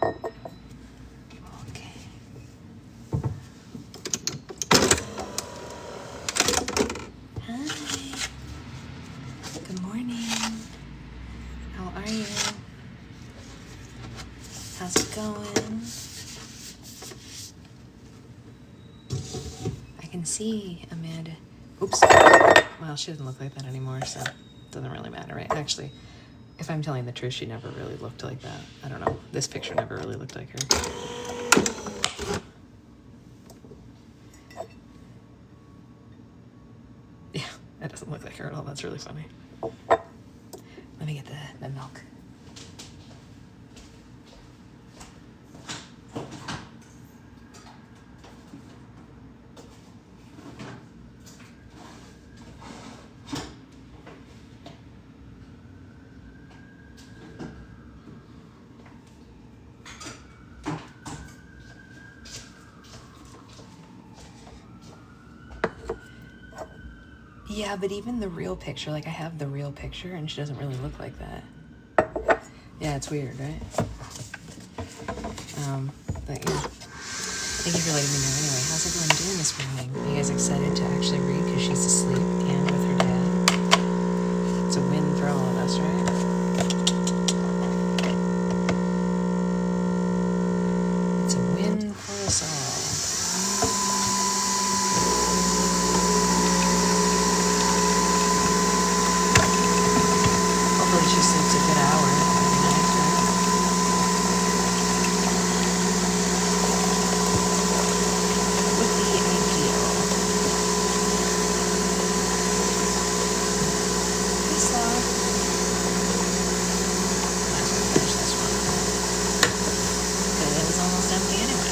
Okay. Hi. Good morning. How are you? How's it going? I can see Amanda. Oops. Well, she doesn't look like that anymore, so it doesn't really matter, right? Actually, if I'm telling the truth, she never really looked like that. I don't know. This picture never really looked like her. Yeah, that doesn't look like her at all. That's really funny. Let me get the milk. Yeah, but even the real picture, like I have the real picture and she doesn't really look like that. Yeah, it's weird, right? But yeah. Thank you for letting me know anyway. How's everyone doing this morning? Are you guys excited to actually read because she's asleep and with her dad? It's a win for all of us, right? It's a win for us all. Hopefully she sleeps a good hour. That'd be nice, right? Would be ideal. Hey, Sloth. Might as well finish this one. Because it was almost empty anyway.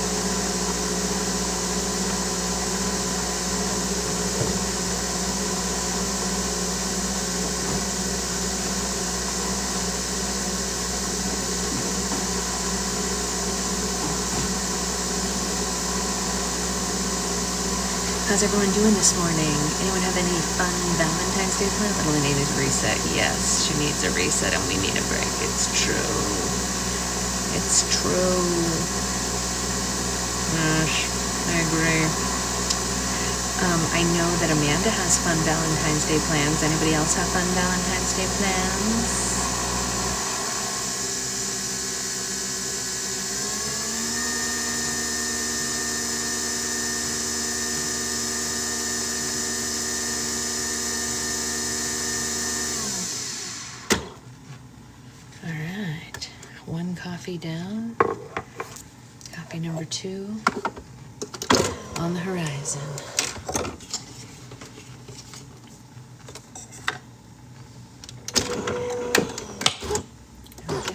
How's everyone doing this morning? Anyone have any fun Valentine's Day plans? Little needs a reset. Yes, she needs a reset and we need a break. It's true. It's true. Gosh, I agree. I know that Amanda has fun Valentine's Day plans. Anybody else have fun Valentine's Day plans? One coffee down, coffee number 2 on the horizon. There we go.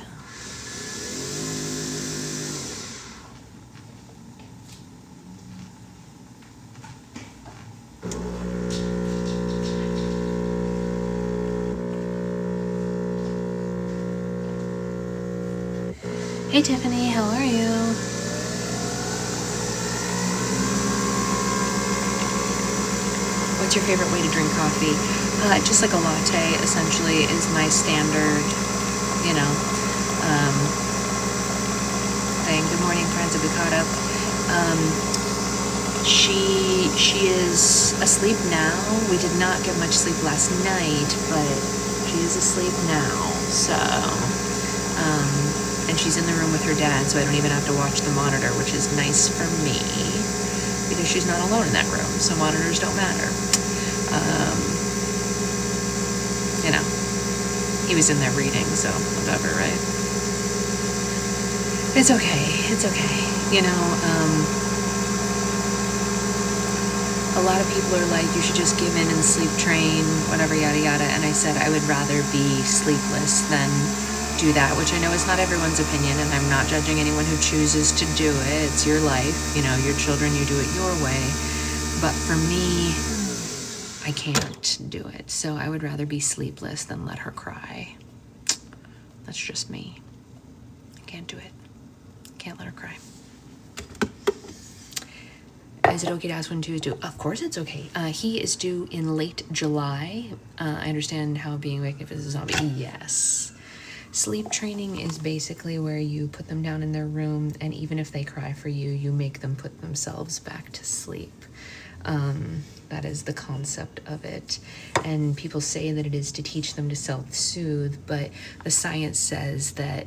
Hey Tiffany, how are you? What's your favorite way to drink coffee? Just like a latte, essentially, is my standard, you know, thing. Good morning, friends. Have we caught up? She is asleep now. We did not get much sleep last night, but she is asleep now. So, and she's in the room with her dad, so I don't even have to watch the monitor, which is nice for me because she's not alone in that room, so monitors don't matter. You know, he was in there reading, so whatever, right? It's okay. It's okay. You know, a lot of people are like, you should just give in and sleep train, whatever, yada yada. And I said I would rather be sleepless than do that, which I know is not everyone's opinion, and I'm not judging anyone who chooses to do it. It's your life, you know, your children, you do it your way. But for me, I can't do it. So I would rather be sleepless than let her cry. That's just me. I can't do it. Can't let her cry. Is it okay to ask when 2 is due? Of course it's okay. He is due in late July. I understand how being awake if it's a zombie. Yes. Sleep training is basically where you put them down in their room, and even if they cry for you, you make them put themselves back to sleep. That is the concept of it. And people say that it is to teach them to self-soothe, but the science says that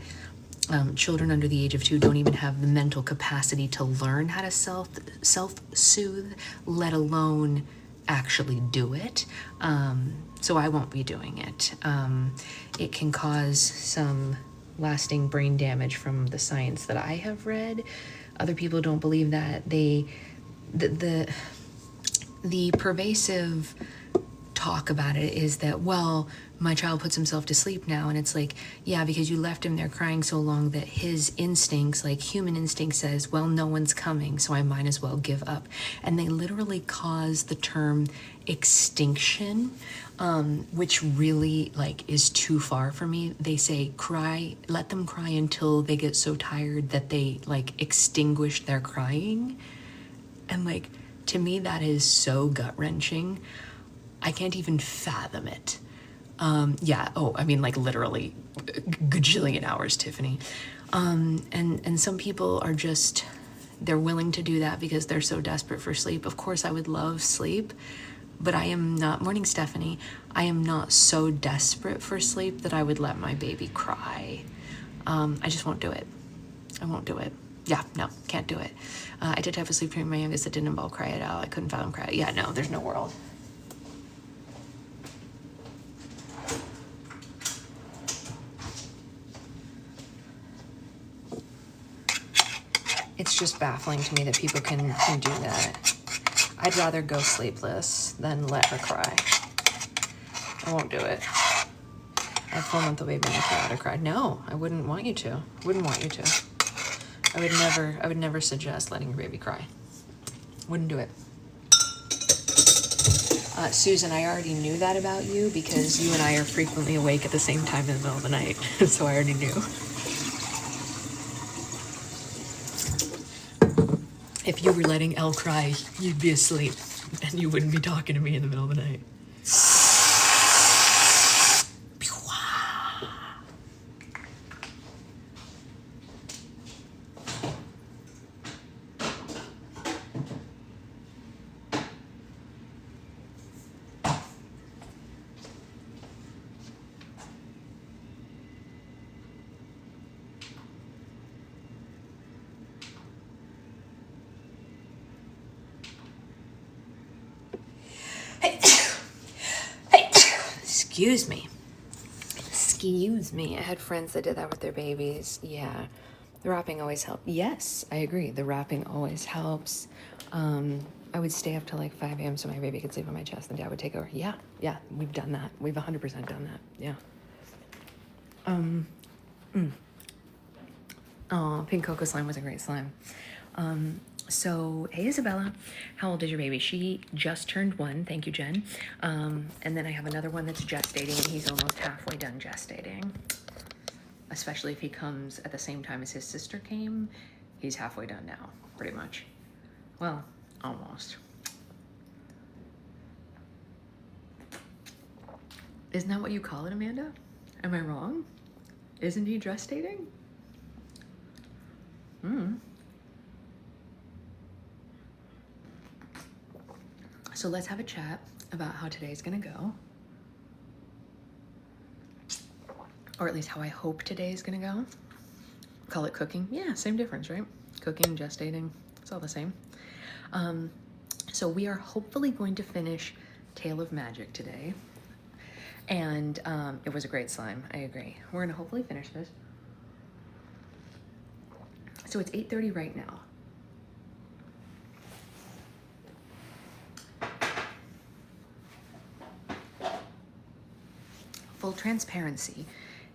children under the age of 2 don't even have the mental capacity to learn how to self-soothe, let alone actually do it. So I won't be doing it. It can cause some lasting brain damage from the science that I have read. Other people don't believe that. The pervasive talk about it is that, well, my child puts himself to sleep now, and it's like, yeah, because you left him there crying so long that his instincts, like human instinct, says, well, no one's coming, so I might as well give up. And they literally cause the term extinction, which really like is too far for me. They say cry, let them cry until they get so tired that they like extinguish their crying. And like, to me, that is so gut-wrenching. I can't even fathom it. Yeah, oh, I mean, like literally gajillion hours, Tiffany. And some people are just, they're willing to do that because they're so desperate for sleep. Of course, I would love sleep, but I am not, morning, Stephanie, I am not so desperate for sleep that I would let my baby cry. I just won't do it. I won't do it. Yeah, no, can't do it. I did have a sleep training with my youngest that didn't involve cry at all. I couldn't fathom cry. Yeah, no, there's no world. It's just baffling to me that people can do that. I'd rather go sleepless than let her cry. I won't do it. I have 4-month-old baby and I can't let her cry. No, I wouldn't want you to. Wouldn't want you to. I would never suggest letting your baby cry. Wouldn't do it. Susan, I already knew that about you because you and I are frequently awake at the same time in the middle of the night. So I already knew. If you were letting Elle cry, you'd be asleep and you wouldn't be talking to me in the middle of the night. Excuse me. Excuse me. I had friends that did that with their babies. Yeah. The wrapping always helps. Yes, I agree. The wrapping always helps. I would stay up till like 5 a.m. so my baby could sleep on my chest and Dad would take over. Yeah, we've done that. We've 100% done that. Yeah. Oh, Pink Cocoa Slime was a great slime. So, hey Isabella, how old is your baby? She just turned 1, thank you, Jen. And then I have another one that's gestating, and he's almost halfway done gestating. Especially if he comes at the same time as his sister came, he's halfway done now, pretty much. Well, almost. Isn't that what you call it, Amanda? Am I wrong? Isn't he gestating? So let's have a chat about how today's gonna go. Or at least how I hope today is gonna go. Call it cooking. Yeah, same difference, right? Cooking, gestating, it's all the same. So we are hopefully going to finish Tale of Magic today. And it was a great slime, I agree. We're gonna hopefully finish this. So it's 8:30 right now. Full transparency,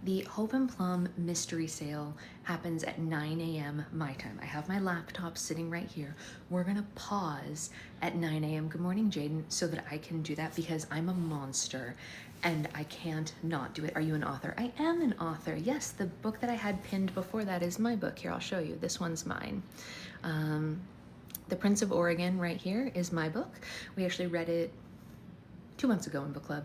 the Hope and Plum mystery sale happens at 9 a.m. my time. I have my laptop sitting right here. We're gonna pause at 9 a.m. Good morning, Jaden, so that I can do that because I'm a monster and I can't not do it. Are you an author? I am an author. Yes, the book that I had pinned before that is my book. Here, I'll show you. This one's mine. The Prince of Oregon right here is my book. We actually read it 2 months ago in book club.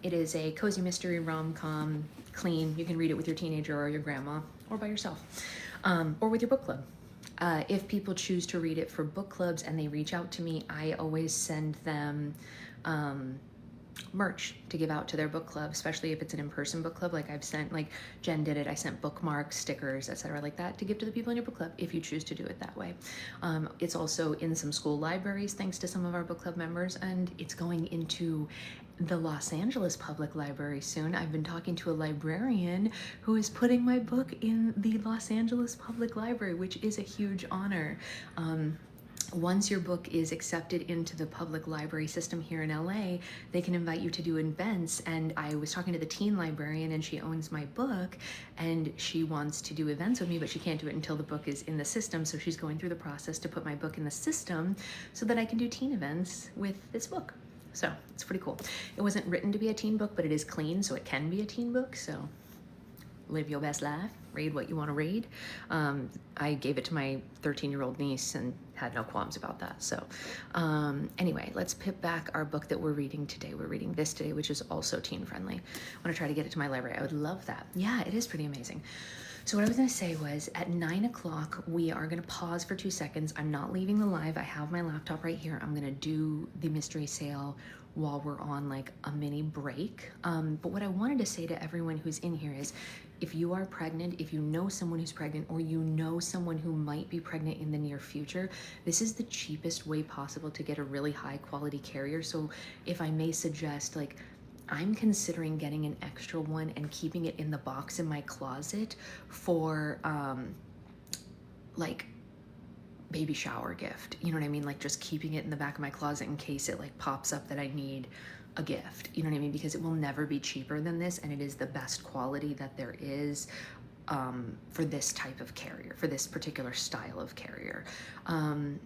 It is a cozy mystery rom-com, clean. You can read it with your teenager or your grandma or by yourself, or with your book club. If people choose to read it for book clubs and they reach out to me, I always send them merch to give out to their book club, especially if it's an in-person book club. Like I've sent, like Jen did it, I sent bookmarks, stickers, etc. like that to give to the people in your book club if you choose to do it that way. It's also in some school libraries thanks to some of our book club members, and it's going into the Los Angeles Public Library soon. I've been talking to a librarian who is putting my book in the Los Angeles Public Library, which is a huge honor. Once your book is accepted into the public library system here in LA, they can invite you to do events. And I was talking to the teen librarian, and she owns my book, and she wants to do events with me, but she can't do it until the book is in the system. So she's going through the process to put my book in the system so that I can do teen events with this book. So it's pretty cool. It wasn't written to be a teen book, but it is clean, so it can be a teen book. So live your best life, read what you want to read. I gave it to my 13-year-old niece and had no qualms about that. So anyway, let's put back our book that we're reading today. We're reading this today, which is also teen friendly. I want to try to get it to my library. I would love that. Yeah, it is pretty amazing. So what I was going to say was at 9 o'clock, we are going to pause for 2 seconds. I'm not leaving the live. I have my laptop right here. I'm going to do the mystery sale while we're on like a mini break. But what I wanted to say to everyone who's in here is, if you are pregnant, if you know someone who's pregnant, or you know someone who might be pregnant in the near future, this is the cheapest way possible to get a really high quality carrier. So if I may suggest, like, I'm considering getting an extra one and keeping it in the box in my closet for like baby shower gift. You know what I mean? Like just keeping it in the back of my closet in case it like pops up that I need a gift. You know what I mean? Because it will never be cheaper than this, and it is the best quality that there is for this type of carrier, for this particular style of carrier.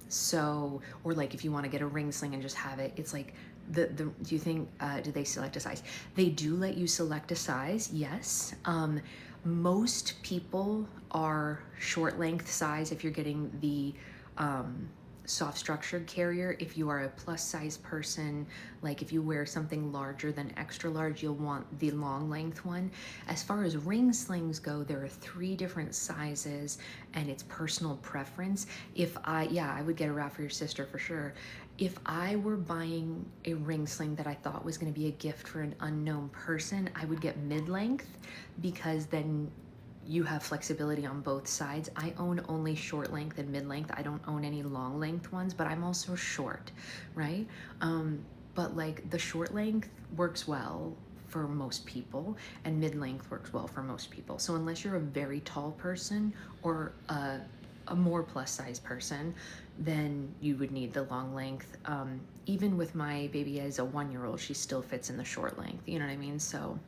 So, or like if you want to get a ring sling and just have it, it's like do you think, do they select a size? They do let you select a size, yes. Most people are short length size if you're getting the soft structured carrier. If you are a plus size person, like if you wear something larger than extra large, you'll want the long length one. As far as ring slings go, there are 3 different sizes, and it's personal preference. I would get a wrap for your sister for sure. If I were buying a ring sling that I thought was going to be a gift for an unknown person, I would get mid-length, because then you have flexibility on both sides. I own only short length and mid length. I don't own any long length ones, but I'm also short, right? But like the short length works well for most people, and mid length works well for most people. So unless you're a very tall person or a more plus size person, then you would need the long length. Even with my baby as a 1-year-old, she still fits in the short length. You know what I mean? So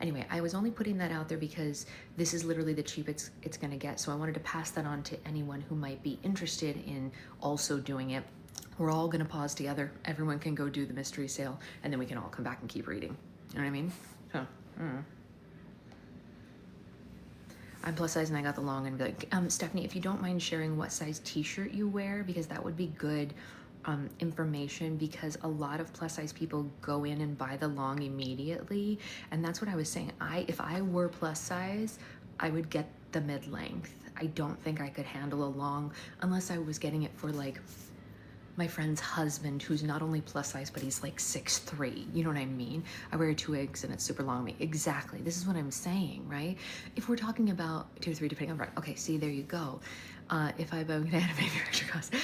anyway, I was only putting that out there because this is literally the cheapest it's going to get. So I wanted to pass that on to anyone who might be interested in also doing it. We're all going to pause together. Everyone can go do the mystery sale, and then we can all come back and keep reading. You know what I mean? So, I'm plus size and I got the long, and be like, Stephanie, if you don't mind sharing what size t-shirt you wear, because that would be good information, because a lot of plus size people go in and buy the long immediately. And that's what I was saying. If I were plus size, I would get the mid length. I don't think I could handle a long unless I was getting it for like my friend's husband, who's not only plus size, but he's like 6'3". You know what I mean? I wear 2X and it's super long on me. Exactly. This is what I'm saying, right? If we're talking about 2 or 3, depending on brand. Okay, see, there you go. If I'm gonna add a baby extra cost.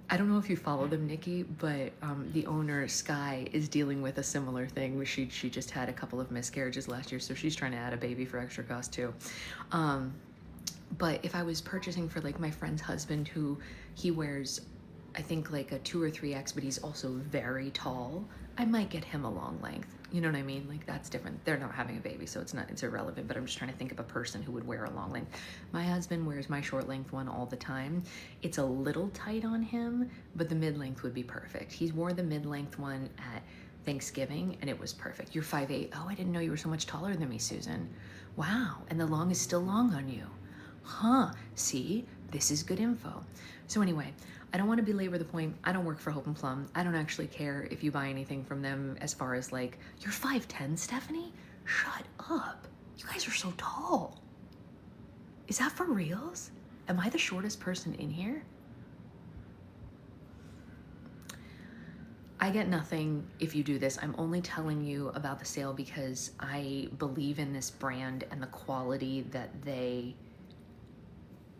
I don't know if you follow them, Nikki, but the owner, Sky, is dealing with a similar thing. She just had a couple of miscarriages last year, so she's trying to add a baby for extra cost too. But if I was purchasing for like my friend's husband, who he wears, I think like a 2 or 3X, but he's also very tall, I might get him a long length. You know what I mean? Like that's different. They're not having a baby, so it's irrelevant, but I'm just trying to think of a person who would wear a long length. My husband wears my short length one all the time. It's a little tight on him, but the mid length would be perfect. He wore the mid length one at Thanksgiving and it was perfect. You're 5'8". Oh, I didn't know you were so much taller than me, Susan. Wow. And the long is still long on you. Huh. See, this is good info. So anyway, I don't want to belabor the point. I don't work for Hope and Plum. I don't actually care if you buy anything from them as far as like, you're 5'10", Stephanie? Shut up. You guys are so tall. Is that for reals? Am I the shortest person in here? I get nothing if you do this. I'm only telling you about the sale because I believe in this brand and the quality that they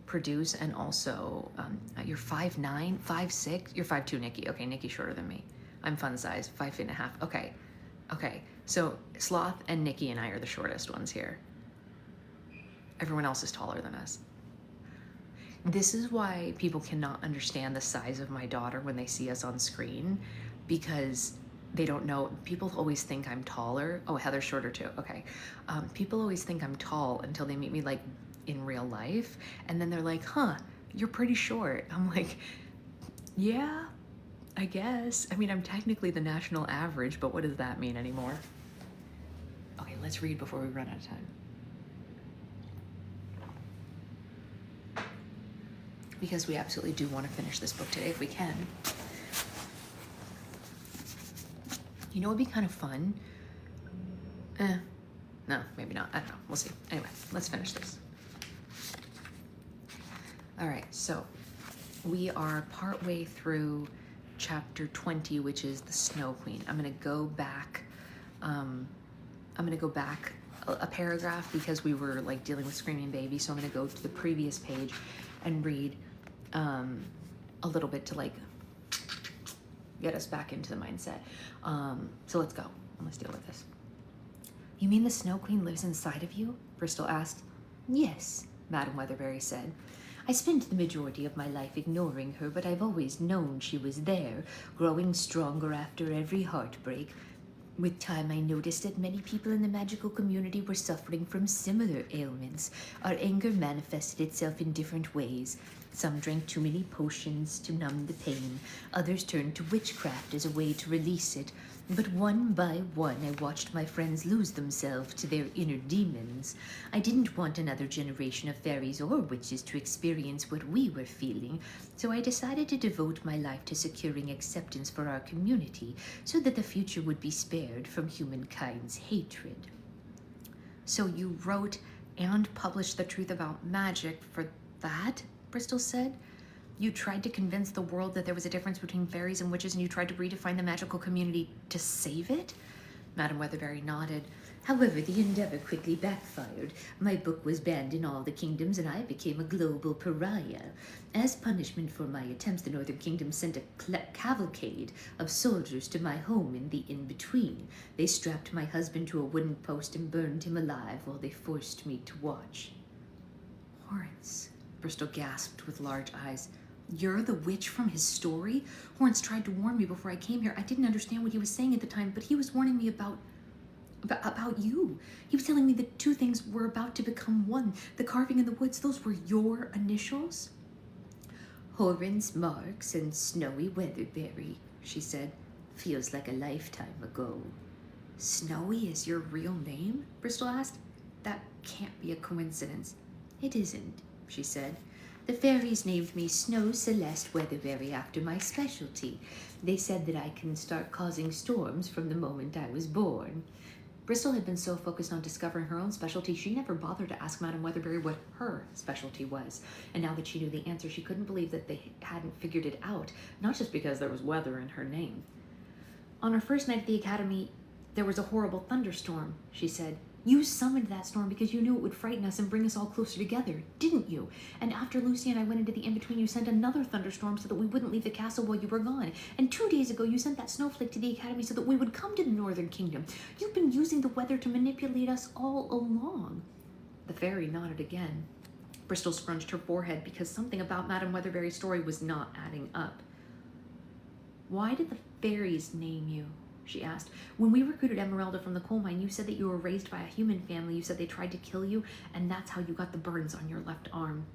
produce. And also, you're 5'9", 5'6", you're 5'2", Nikki. Okay, Nikki's shorter than me. I'm fun size, 5'1.5". Okay, okay. So Sloth and Nikki and I are the shortest ones here. Everyone else is taller than us. This is why people cannot understand the size of my daughter when they see us on screen, because they don't know. People always think I'm taller. Oh, Heather's shorter too. Okay. People always think I'm tall until they meet me like in real life. And then they're like, huh, you're pretty short. I'm like, yeah, I guess. I mean, I'm technically the national average, but what does that mean anymore? Okay, let's read before we run out of time. Because we absolutely do want to finish this book today if we can. You know what would be kind of fun? No, maybe not. I don't know. We'll see. Anyway, let's finish this. All right, so we are partway through chapter 20, which is the Snow Queen. I'm gonna go back. A paragraph because we were like dealing with Screaming Baby. So I'm gonna go to the previous page and read a little bit to like get us back into the mindset. So let's go. Let's deal with this. You mean the Snow Queen lives inside of you? Bristol asked. Yes, Madame Weatherbury said. I spent the majority of my life ignoring her, but I've always known she was there, growing stronger after every heartbreak. With time, I noticed that many people in the magical community were suffering from similar ailments. Our anger manifested itself in different ways. Some drank too many potions to numb the pain. Others turned to witchcraft as a way to release it. But one by one, I watched my friends lose themselves to their inner demons. I didn't want another generation of fairies or witches to experience what we were feeling, so I decided to devote my life to securing acceptance for our community so that the future would be spared from humankind's hatred. So you wrote and published the truth about magic for that? Bristol said. You tried to convince the world that there was a difference between fairies and witches, and you tried to redefine the magical community to save it? Madame Weatherbury nodded. However, the endeavor quickly backfired. My book was banned in all the kingdoms, and I became a global pariah. As punishment for my attempts, the Northern Kingdom sent a cavalcade of soldiers to my home in the in-between. They strapped my husband to a wooden post and burned him alive while they forced me to watch. Horrence, Bristol gasped with large eyes. You're the witch from his story? Horrence tried to warn me before I came here. I didn't understand what he was saying at the time, but he was warning me about you. He was telling me that two things were about to become one. The carving in the woods, those were your initials? Horrence Marks and Snowy Weatherbury, she said. Feels like a lifetime ago. Snowy is your real name? Bristol asked. That can't be a coincidence. It isn't, she said. The fairies named me Snow Celeste Weatherbury after my specialty. They said that I can start causing storms from the moment I was born. Bristol had been so focused on discovering her own specialty, she never bothered to ask Madame Weatherbury what her specialty was. And now that she knew the answer, she couldn't believe that they hadn't figured it out, not just because there was weather in her name. On her first night at the academy, there was a horrible thunderstorm, she said. You summoned that storm because you knew it would frighten us and bring us all closer together, didn't you? And after Lucy and I went into the in-between, you sent another thunderstorm so that we wouldn't leave the castle while you were gone. And 2 days ago, you sent that snowflake to the academy so that we would come to the Northern Kingdom. You've been using the weather to manipulate us all along. The fairy nodded again. Bristol scrunched her forehead because something about Madame Weatherbury's story was not adding up. Why did the fairies name you? She asked. When we recruited Emeralda from the coal mine, you said that you were raised by a human family. You said they tried to kill you, and that's how you got the burns on your left arm.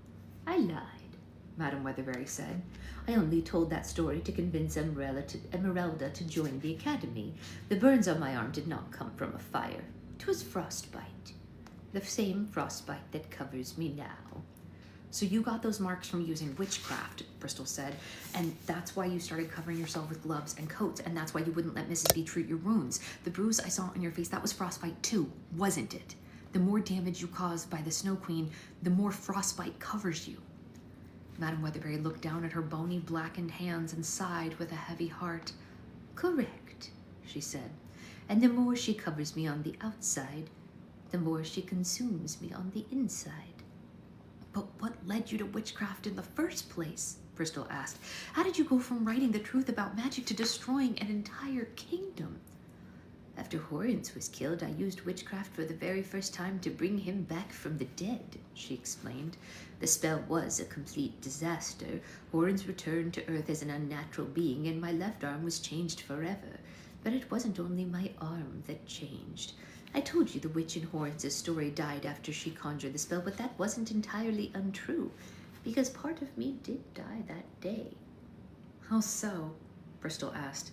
I lied, Madame Weatherbury said. I only told that story to convince Emeralda to join the academy. The burns on my arm did not come from a fire. 'Twas frostbite. The same frostbite that covers me now. So you got those marks from using witchcraft, Bristol said, and that's why you started covering yourself with gloves and coats, and that's why you wouldn't let Mrs. B treat your wounds. The bruise I saw on your face, that was frostbite too, wasn't it? The more damage you caused by the Snow Queen, the more frostbite covers you. Madame Weatherbury looked down at her bony, blackened hands and sighed with a heavy heart. Correct, she said, and the more she covers me on the outside, the more she consumes me on the inside. But what led you to witchcraft in the first place? Bristol asked. How did you go from writing the truth about magic to destroying an entire kingdom? After Horrence was killed, I used witchcraft for the very first time to bring him back from the dead, she explained. The spell was a complete disaster. Horrence returned to Earth as an unnatural being, and my left arm was changed forever. But it wasn't only my arm that changed. I told you the witch in Horrence's story died after she conjured the spell, but that wasn't entirely untrue, because part of me did die that day. How so? Bristol asked.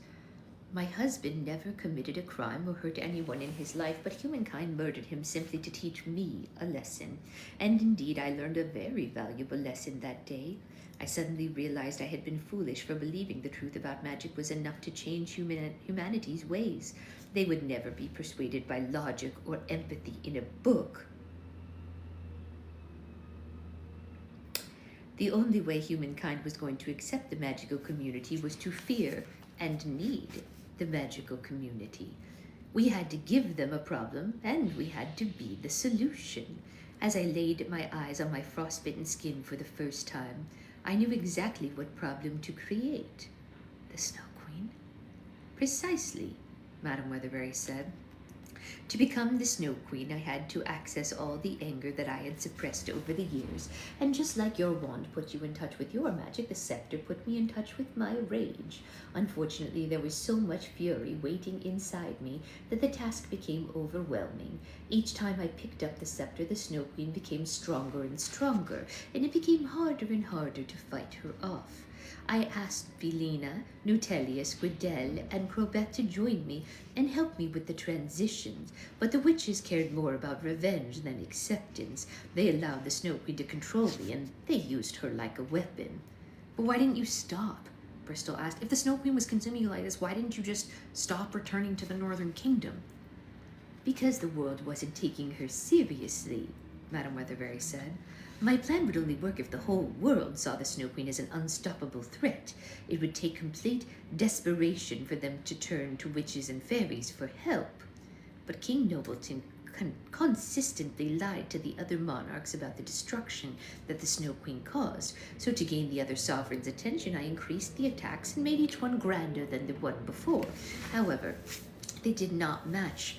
My husband never committed a crime or hurt anyone in his life, but humankind murdered him simply to teach me a lesson. And indeed, I learned a very valuable lesson that day. I suddenly realized I had been foolish, for believing the truth about magic was enough to change humanity's ways. They would never be persuaded by logic or empathy in a book. The only way humankind was going to accept the magical community was to fear and need the magical community. We had to give them a problem, and we had to be the solution. As I laid my eyes on my frostbitten skin for the first time, I knew exactly what problem to create. The Snow Queen? Precisely, Madame Weatherbury said. To become the Snow Queen, I had to access all the anger that I had suppressed over the years, and just like your wand put you in touch with your magic, the scepter put me in touch with my rage. Unfortunately, there was so much fury waiting inside me that the task became overwhelming. Each time I picked up the scepter, the Snow Queen became stronger and stronger, and it became harder and harder to fight her off. I asked Velina, Nutellius, Gridel, and Crobette to join me and help me with the transitions, but the witches cared more about revenge than acceptance. They allowed the Snow Queen to control me, and they used her like a weapon. But why didn't you stop? Bristol asked. If the Snow Queen was consuming you like this, why didn't you just stop returning to the Northern Kingdom? Because the world wasn't taking her seriously, Madame Weatherbury said. My plan would only work if the whole world saw the Snow Queen as an unstoppable threat. It would take complete desperation for them to turn to witches and fairies for help. But King Nobleton consistently lied to the other monarchs about the destruction that the Snow Queen caused. So to gain the other sovereigns' attention, I increased the attacks and made each one grander than the one before. However, they did not match.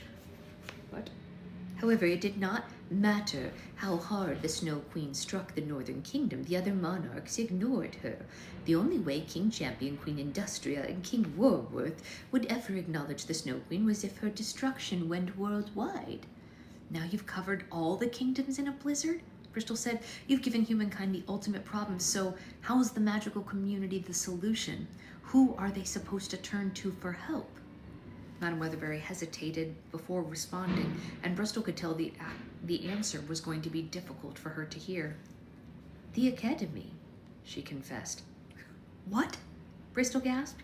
However, it did not matter how hard the Snow Queen struck the Northern Kingdom. The other monarchs ignored her. The only way King Champion, Queen Industria, and King Warworth would ever acknowledge the Snow Queen was if her destruction went worldwide. Now you've covered all the kingdoms in a blizzard? Bristol said. You've given humankind the ultimate problem, so how's the magical community the solution? Who are they supposed to turn to for help? Madame Weatherbury hesitated before responding, and Bristol could tell the answer was going to be difficult for her to hear. The Academy, she confessed. What? Bristol gasped.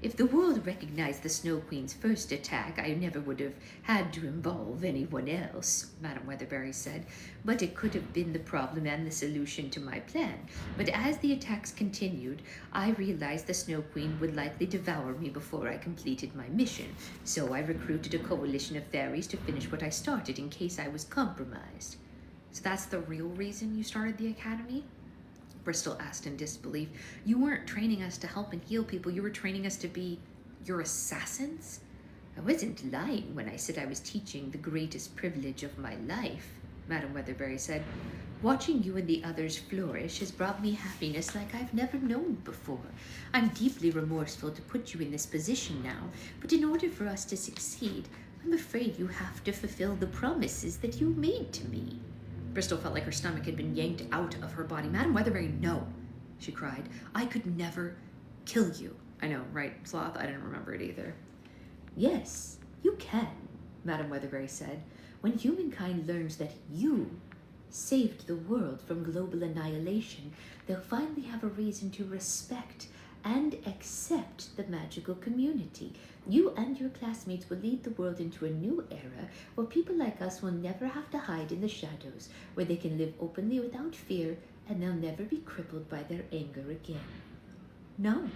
If the world recognized the Snow Queen's first attack, I never would have had to involve anyone else, Madame Weatherbury said, but it could have been the problem and the solution to my plan. But as the attacks continued, I realized the Snow Queen would likely devour me before I completed my mission, so I recruited a coalition of fairies to finish what I started in case I was compromised. So that's the real reason you started the Academy? Bristol asked in disbelief. You weren't training us to help and heal people. You were training us to be your assassins? I wasn't lying when I said I was teaching the greatest privilege of my life, Madame Weatherbury said. Watching you and the others flourish has brought me happiness like I've never known before. I'm deeply remorseful to put you in this position now, but in order for us to succeed, I'm afraid you have to fulfill the promises that you made to me. Bristol felt like her stomach had been yanked out of her body. Madame Weatherbury, no, she cried. I could never kill you. I know, right, Sloth? I didn't remember it either. Yes, you can, Madame Weatherbury said. When humankind learns that you saved the world from global annihilation, they'll finally have a reason to respect and accept the magical community. You and your classmates will lead the world into a new era where people like us will never have to hide in the shadows, where they can live openly without fear, and they'll never be crippled by their anger again. No,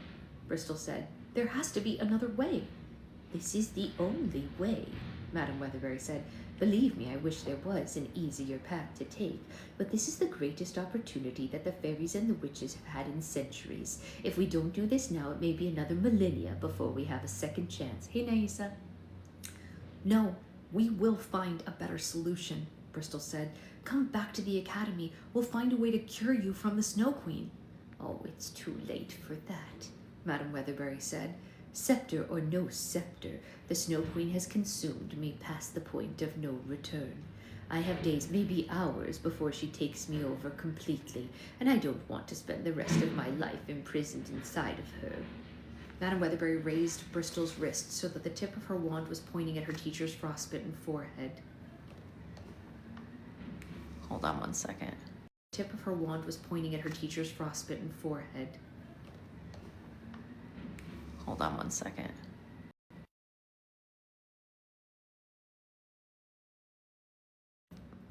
Bristol said. There has to be another way. This is the only way, Madame Weatherbury said. Believe me, I wish there was an easier path to take, but this is the greatest opportunity that the fairies and the witches have had in centuries. If we don't do this now, it may be another millennia before we have a second chance. Hey, Naisa. No, we will find a better solution, Bristol said. Come back to the academy. We'll find a way to cure you from the Snow Queen. Oh, it's too late for that, Madame Weatherbury said. Scepter or no scepter, the Snow Queen has consumed me past the point of no return. I have days, maybe hours, before she takes me over completely, and I don't want to spend the rest of my life imprisoned inside of her. Madame Weatherbury raised Bristol's wrist so that the tip of her wand was pointing at her teacher's frostbitten forehead. Hold on one second. The tip of her wand was pointing at her teacher's frostbitten forehead. Hold on one second.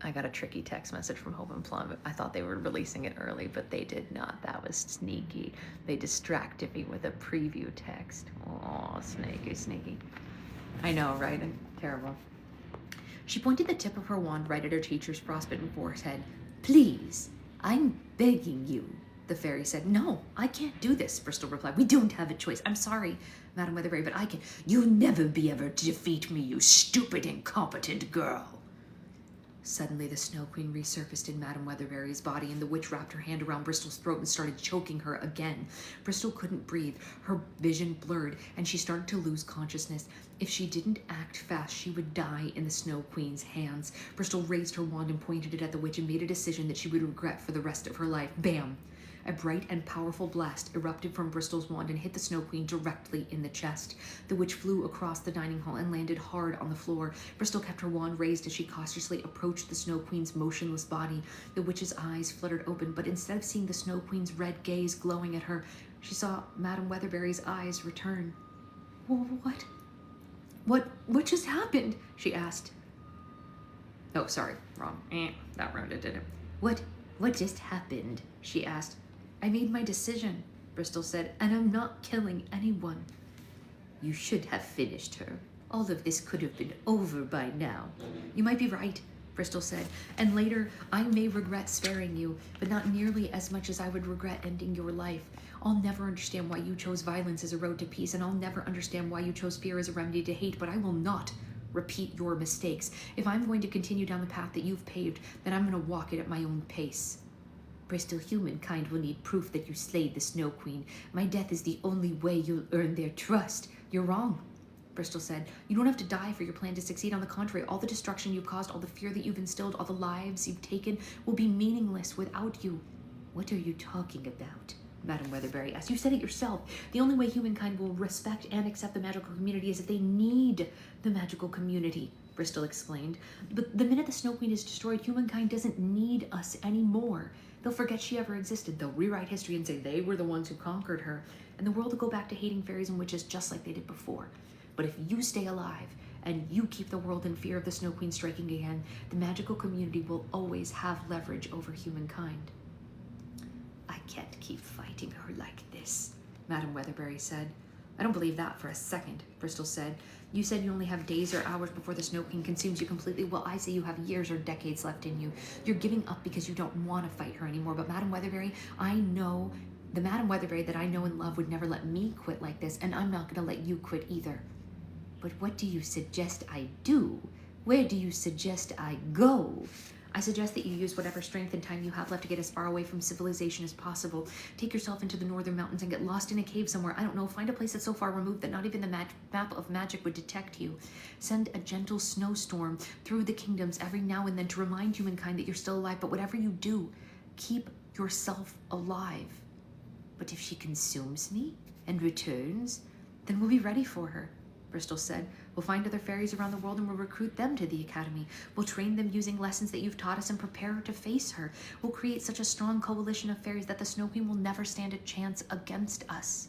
I got a tricky text message from Hope and Plum. I thought they were releasing it early, but they did not. That was sneaky. They distracted me with a preview text. Oh, sneaky, sneaky. I know, right? Terrible. She pointed the tip of her wand right at her teacher's frostbitten forehead. Please, I'm begging you. The fairy said. No, I can't do this, Bristol replied. We don't have a choice. I'm sorry, Madame Weatherbury, but I can. You'll never be able to defeat me, you stupid, incompetent girl. Suddenly, the Snow Queen resurfaced in Madame Weatherbury's body, and the witch wrapped her hand around Bristol's throat and started choking her again. Bristol couldn't breathe. Her vision blurred, and she started to lose consciousness. If she didn't act fast, she would die in the Snow Queen's hands. Bristol raised her wand and pointed it at the witch and made a decision that she would regret for the rest of her life. Bam! A bright and powerful blast erupted from Bristol's wand and hit the Snow Queen directly in the chest. The witch flew across the dining hall and landed hard on the floor. Bristol kept her wand raised as she cautiously approached the Snow Queen's motionless body. The witch's eyes fluttered open, but instead of seeing the Snow Queen's red gaze glowing at her, she saw Madame Weatherbury's eyes return. What just happened? She asked. Oh, sorry, wrong. That ruined it, didn't it? What just happened? She asked. I made my decision, Bristol said, and I'm not killing anyone. You should have finished her. All of this could have been over by now. You might be right, Bristol said, and later I may regret sparing you, but not nearly as much as I would regret ending your life. I'll never understand why you chose violence as a road to peace, and I'll never understand why you chose fear as a remedy to hate, but I will not repeat your mistakes. If I'm going to continue down the path that you've paved, then I'm going to walk it at my own pace. Bristol, humankind will need proof that you slayed the Snow Queen. My death is the only way you'll earn their trust. You're wrong, Bristol said. You don't have to die for your plan to succeed. On the contrary, all the destruction you've caused, all the fear that you've instilled, all the lives you've taken will be meaningless without you. What are you talking about? Madame Weatherbury asked. You said it yourself. The only way humankind will respect and accept the magical community is if they need the magical community, Bristol explained. But the minute the Snow Queen is destroyed, humankind doesn't need us anymore. They'll forget she ever existed. They'll rewrite history and say they were the ones who conquered her, and the world will go back to hating fairies and witches just like they did before. But if you stay alive and you keep the world in fear of the Snow Queen striking again, the magical community will always have leverage over humankind. I can't keep fighting her like this, Madame Weatherbury said. I don't believe that for a second, Bristol said. You said you only have days or hours before the Snow Queen consumes you completely. Well, I say you have years or decades left in you. You're giving up because you don't want to fight her anymore. But Madame Weatherbury, I know, the Madame Weatherbury that I know and love would never let me quit like this, and I'm not going to let you quit either. But what do you suggest I do? Where do you suggest I go? I suggest that you use whatever strength and time you have left to get as far away from civilization as possible. Take yourself into the northern mountains and get lost in a cave somewhere. I don't know, find a place that's so far removed that not even the map of magic would detect you. Send a gentle snowstorm through the kingdoms every now and then to remind humankind that you're still alive. But whatever you do, keep yourself alive. But if she consumes me and returns, then we'll be ready for her, Bristol said. We'll find other fairies around the world and we'll recruit them to the academy. We'll train them using lessons that you've taught us and prepare her to face her. We'll create such a strong coalition of fairies that the Snow Queen will never stand a chance against us.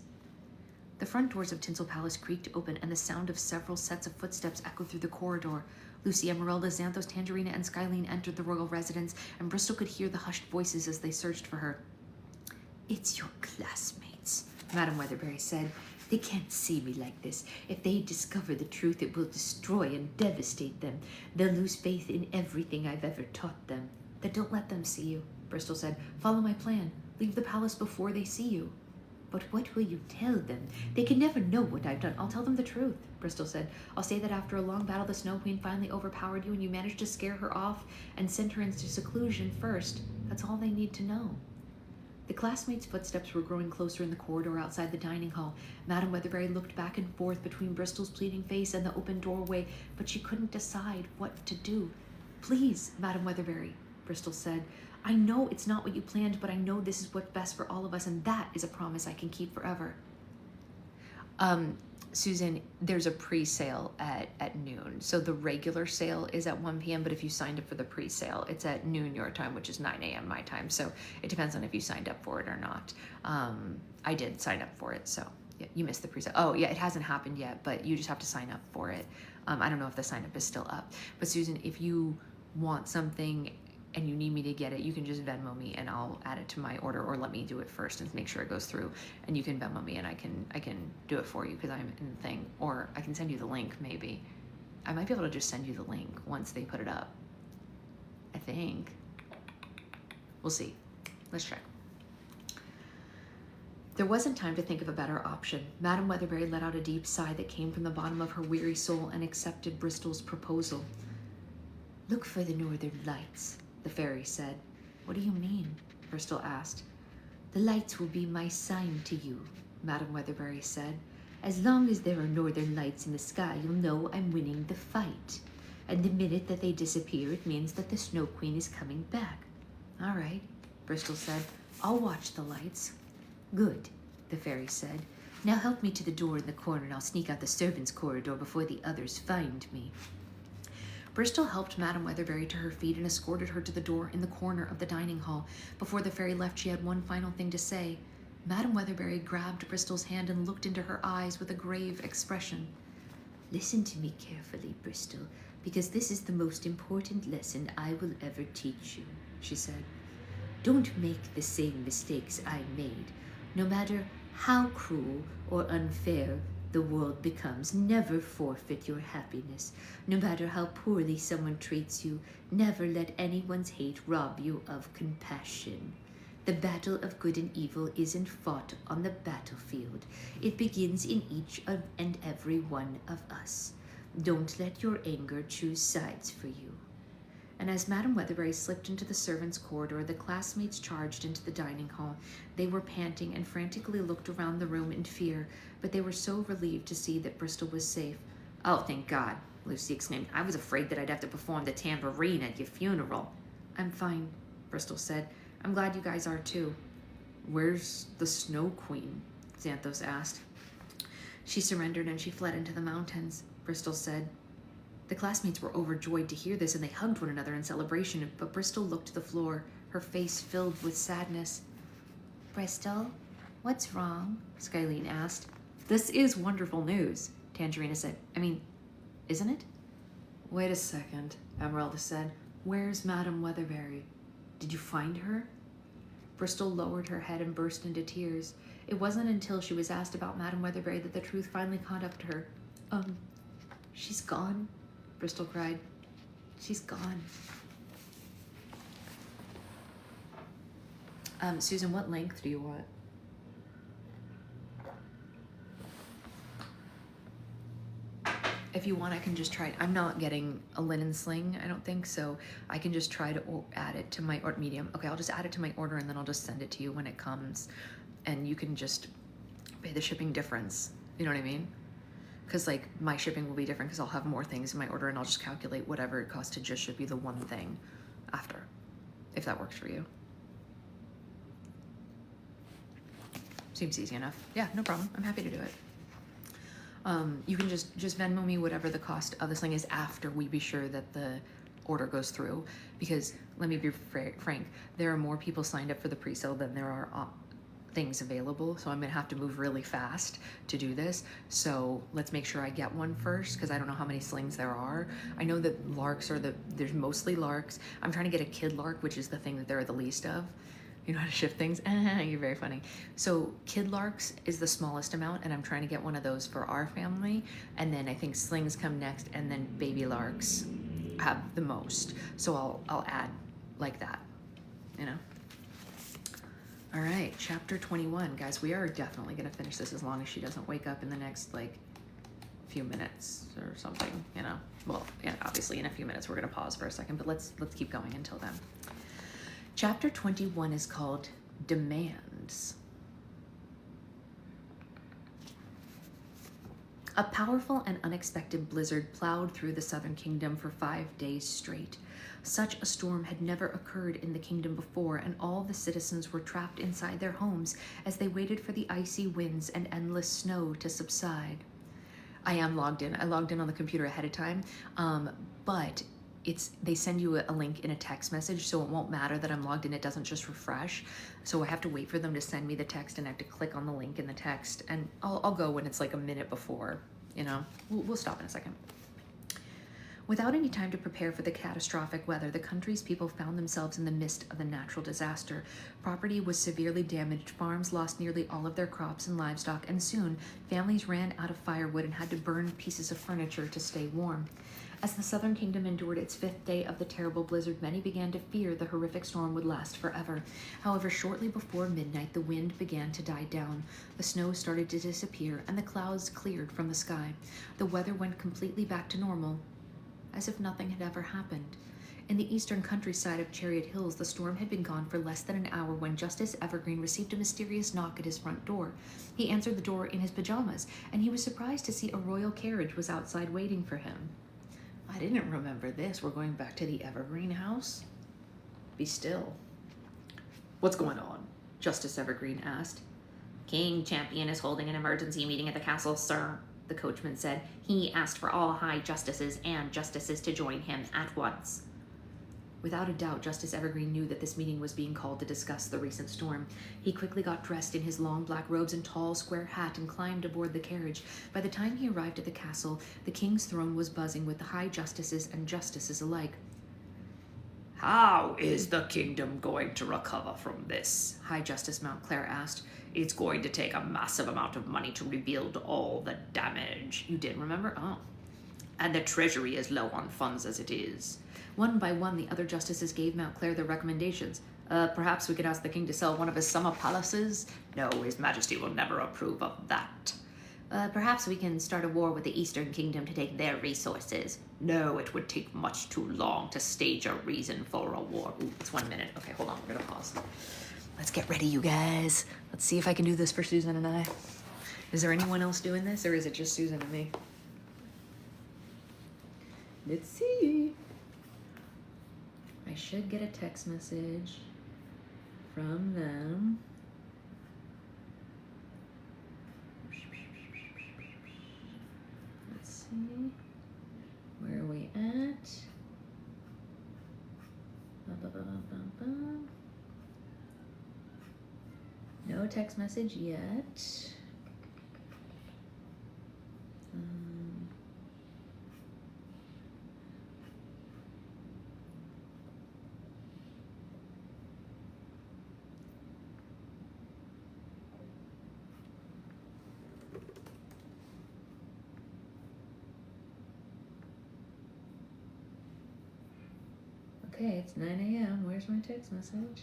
The front doors of Tinsel Palace creaked open, and the sound of several sets of footsteps echoed through the corridor. Lucy, Emeralda, Xanthos, Tangerina, and Skylene entered the royal residence, and Bristol could hear the hushed voices as they searched for her. It's your classmates, Madame Weatherbury said. They can't see me like this. If they discover the truth, it will destroy and devastate them. They'll lose faith in everything I've ever taught them. Then don't let them see you, Bristol said. Follow my plan. Leave the palace before they see you. But what will you tell them? They can never know what I've done. I'll tell them the truth, Bristol said. I'll say that after a long battle, the Snow Queen finally overpowered you and you managed to scare her off and send her into seclusion first. That's all they need to know. The classmates' footsteps were growing closer in the corridor outside the dining hall. Madame Weatherbury looked back and forth between Bristol's pleading face and the open doorway, but she couldn't decide what to do. Please, Madame Weatherbury, Bristol said. I know it's not what you planned, but I know this is what's best for all of us, and that is a promise I can keep forever. Susan, there's a pre-sale at noon. So the regular sale is at 1 p.m., but if you signed up for the pre-sale, it's at noon your time, which is 9 a.m. my time. So it depends on if you signed up for it or not. I did sign up for it, so yeah, you missed the pre-sale. Oh, yeah, it hasn't happened yet, but you just have to sign up for it. I don't know if the sign-up is still up. But Susan, if you want something and you need me to get it, you can just Venmo me and I'll add it to my order, or let me do it first and make sure it goes through, and you can Venmo me and I can do it for you because I'm in the thing, or I can send you the link. Maybe I might be able to just send you the link once they put it up. I think we'll see. Let's check. There wasn't time to think of a better option. Madame Weatherbury let out a deep sigh that came from the bottom of her weary soul and accepted Bristol's proposal. Look for the northern lights, the fairy said. What do you mean? Bristol asked. The lights will be my sign to you, Madame Weatherbury said. As long as there are northern lights in the sky, you'll know I'm winning the fight. And the minute that they disappear, it means that the Snow Queen is coming back. All right, Bristol said. I'll watch the lights. Good, the fairy said. Now help me to the door in the corner and I'll sneak out the servants' corridor before the others find me. Bristol helped Madame Weatherbury to her feet and escorted her to the door in the corner of the dining hall. Before the fairy left, she had one final thing to say. Madame Weatherbury grabbed Bristol's hand and looked into her eyes with a grave expression. Listen to me carefully, Bristol, because this is the most important lesson I will ever teach you, she said. Don't make the same mistakes I made. No matter how cruel or unfair the world becomes, never forfeit your happiness. No matter how poorly someone treats you, never let anyone's hate rob you of compassion. The battle of good and evil isn't fought on the battlefield. It begins in each and every one of us. Don't let your anger choose sides for you. And as Madame Weatherbury slipped into the servants' corridor, the classmates charged into the dining hall. They were panting and frantically looked around the room in fear, but they were so relieved to see that Bristol was safe. Oh, thank God, Lucy exclaimed. I was afraid that I'd have to perform the tambourine at your funeral. I'm fine, Bristol said. I'm glad you guys are too. Where's the Snow Queen? Xanthos asked. She surrendered and she fled into the mountains, Bristol said. The classmates were overjoyed to hear this and they hugged one another in celebration, but Bristol looked to the floor, her face filled with sadness. Bristol, what's wrong? Skylene asked. This is wonderful news, Tangerina said. I mean, isn't it? Wait a second, Emeralda said. Where's Madame Weatherbury? Did you find her? Bristol lowered her head and burst into tears. It wasn't until she was asked about Madame Weatherbury that the truth finally caught up to her. She's gone, Bristol cried. She's gone. Susan, what length do you want? If you want, I can just try it. I'm not getting a linen sling, I don't think, so I can just try to add it to my medium. Okay, I'll just add it to my order and then I'll just send it to you when it comes. And you can just pay the shipping difference. You know what I mean? Because like my shipping will be different because I'll have more things in my order and I'll just calculate whatever it costs to just ship you the one thing after, if that works for you. Seems easy enough. Yeah, no problem. I'm happy to do it. You can just Venmo me whatever the cost of the sling is after we be sure that the order goes through, because let me be frank, there are more people signed up for the pre-sale than there are things available, so I'm gonna have to move really fast to do this. So let's make sure I get one first, because I don't know how many slings there are. I know that larks are there's mostly larks. I'm trying to get a kid lark, which is the thing that there are the least of. You know how to shift things? You're very funny. So kid larks is the smallest amount, and I'm trying to get one of those for our family. And then I think slings come next, and then baby larks have the most. So I'll add like that, you know? All right, chapter 21. Guys, we are definitely gonna finish this as long as she doesn't wake up in the next like few minutes or something, you know? Well, yeah, obviously in a few minutes we're gonna pause for a second, but let's keep going until then. Chapter 21 is called Demands. A powerful and unexpected blizzard plowed through the Southern Kingdom for 5 days straight. Such a storm had never occurred in the kingdom before, and all the citizens were trapped inside their homes as they waited for the icy winds and endless snow to subside. I am logged in. I logged in on the computer ahead of time, but they send you a link in a text message, so it won't matter that I'm logged in. It doesn't just refresh. So I have to wait for them to send me the text, and I have to click on the link in the text, and I'll go when it's like a minute before, you know. We'll stop in a second. Without any time to prepare for the catastrophic weather, the country's people found themselves in the midst of a natural disaster. Property was severely damaged, farms lost nearly all of their crops and livestock, and soon families ran out of firewood and had to burn pieces of furniture to stay warm. As the Southern Kingdom endured its 5th day of the terrible blizzard, many began to fear the horrific storm would last forever. However, shortly before midnight, the wind began to die down. The snow started to disappear, and the clouds cleared from the sky. The weather went completely back to normal, as if nothing had ever happened. In the eastern countryside of Chariot Hills, the storm had been gone for less than an hour when Justice Evergreen received a mysterious knock at his front door. He answered the door in his pajamas, and he was surprised to see a royal carriage was outside waiting for him. I didn't remember this. We're going back to the Evergreen house? Be still. What's going on? Justice Evergreen asked. King Champion is holding an emergency meeting at the castle, sir, the coachman said. He asked for all high justices and justices to join him at once. Without a doubt, Justice Evergreen knew that this meeting was being called to discuss the recent storm. He quickly got dressed in his long black robes and tall square hat and climbed aboard the carriage. By the time he arrived at the castle, the king's throne was buzzing with the high justices and justices alike. How is the kingdom going to recover from this? High Justice Mountclair asked. It's going to take a massive amount of money to rebuild all the damage. You did remember? Oh. And the treasury is low on funds as it is. One by one, the other justices gave Mountclair their recommendations. Perhaps we could ask the king to sell one of his summer palaces? No, His Majesty will never approve of that. Perhaps we can start a war with the Eastern Kingdom to take their resources. No, it would take much too long to stage a reason for a war. Ooh, it's 1 minute. Okay, hold on, we're gonna pause. Let's get ready, you guys. Let's see if I can do this for Susan and I. Is there anyone else doing this, or is it just Susan and me? Let's see. I should get a text message from them. Let's see. Where are we at? No text message yet. Okay, it's 9 a.m. Where's my text message?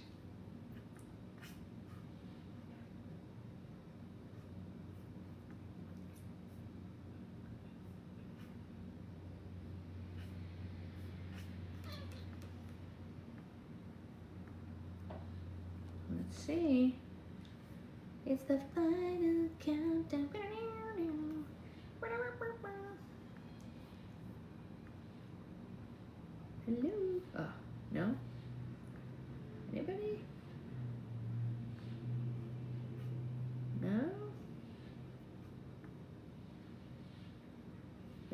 Let's see. It's the final countdown. Hello? Oh, no? Anybody? No?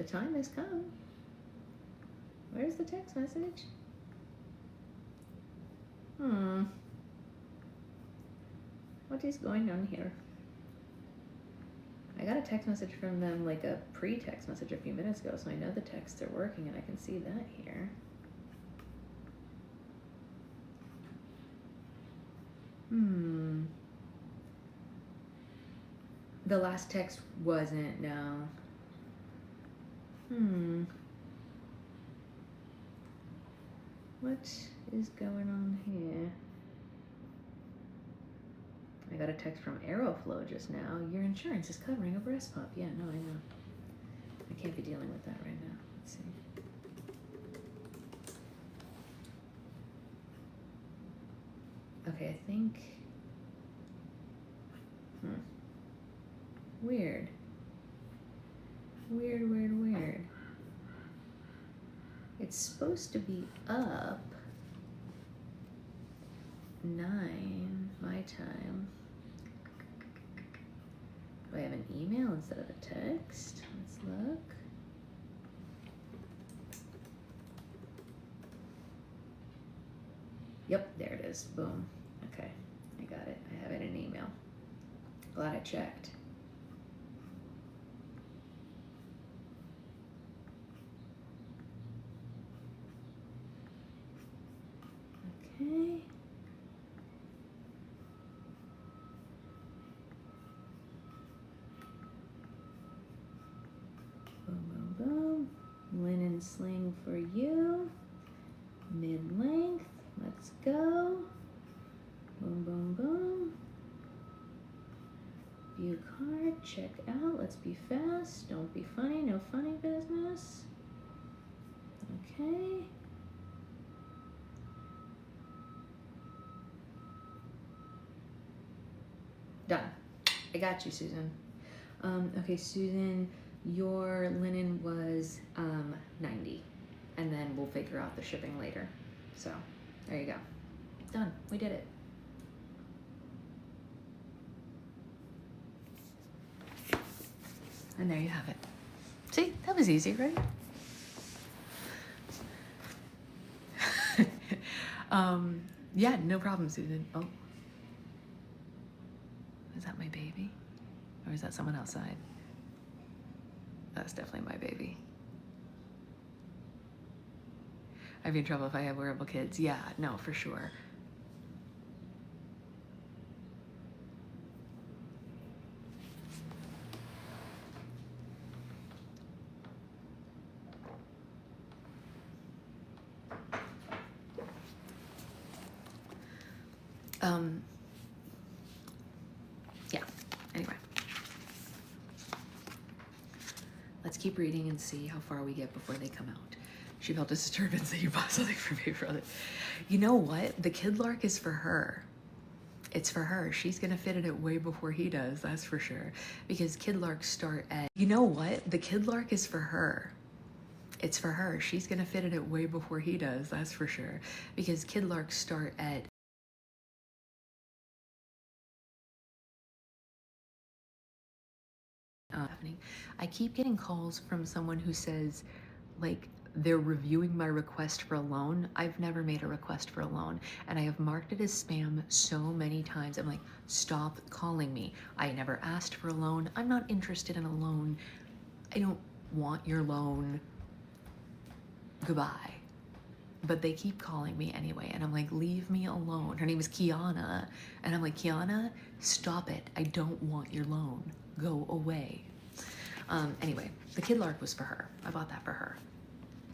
The time has come. Where's the text message? What is going on here? I got a text message from them, like a pre-text message a few minutes ago, so I know the texts are working and I can see that here. The last text wasn't, no. What is going on here? I got a text from Aeroflow just now. Your insurance is covering a breast pump. Yeah, no, I know. I can't be dealing with that right now. Let's see. Okay, I think... Weird. Weird. It's supposed to be up 9 my time. Do I have an email instead of a text? Let's look. Yep, there it is. Boom. Okay, I got it. I have it in an email. Glad I checked. Okay. Boom. Linen sling for you. Mid-length. Let's go. Boom. View card. Check out. Let's be fast. Don't be funny. No funny business. Okay. Done. I got you, Susan. Okay, Susan, your linen was 90, and then we'll figure out the shipping later. So there you go. Done. We did it. And there you have it. See, that was easy, right? Yeah, no problem, Susan. Oh. Is that my baby? Or is that someone outside? That's definitely my baby. I'd be in trouble if I had wearable kids. Yeah, no, for sure. Yeah, anyway. Let's keep reading and see how far we get before they come out. She felt a disturbance that you bought something for me, brother. You know what? The Kid Lark is for her. It's for her. She's gonna fit in it way before he does, that's for sure. Because Kid Larks start at, you know what? The Kid Lark is for her. It's for her. She's gonna fit in it way before he does, that's for sure. Because Kid Larks start at happening. I keep getting calls from someone who says, like, they're reviewing my request for a loan. I've never made a request for a loan, and I have marked it as spam so many times. I'm like, stop calling me. I never asked for a loan. I'm not interested in a loan. I don't want your loan. Goodbye. But they keep calling me anyway, and I'm like, leave me alone. Her name is Kiana, and I'm like, Kiana, stop it. I don't want your loan. Go away. Anyway, the Kid Lark was for her. I bought that for her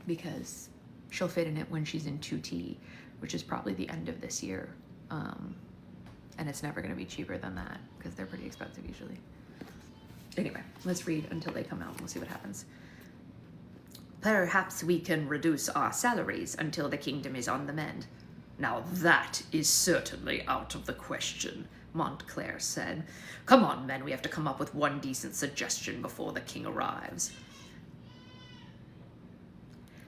because she'll fit in it when she's in 2T, which is probably the end of this year. And it's never gonna be cheaper than that because they're pretty expensive usually. Anyway, let's read until they come out and we'll see what happens. Perhaps we can reduce our salaries until the kingdom is on the mend. Now that is certainly out of the question, Montclair said. Come on, men, we have to come up with one decent suggestion before the king arrives.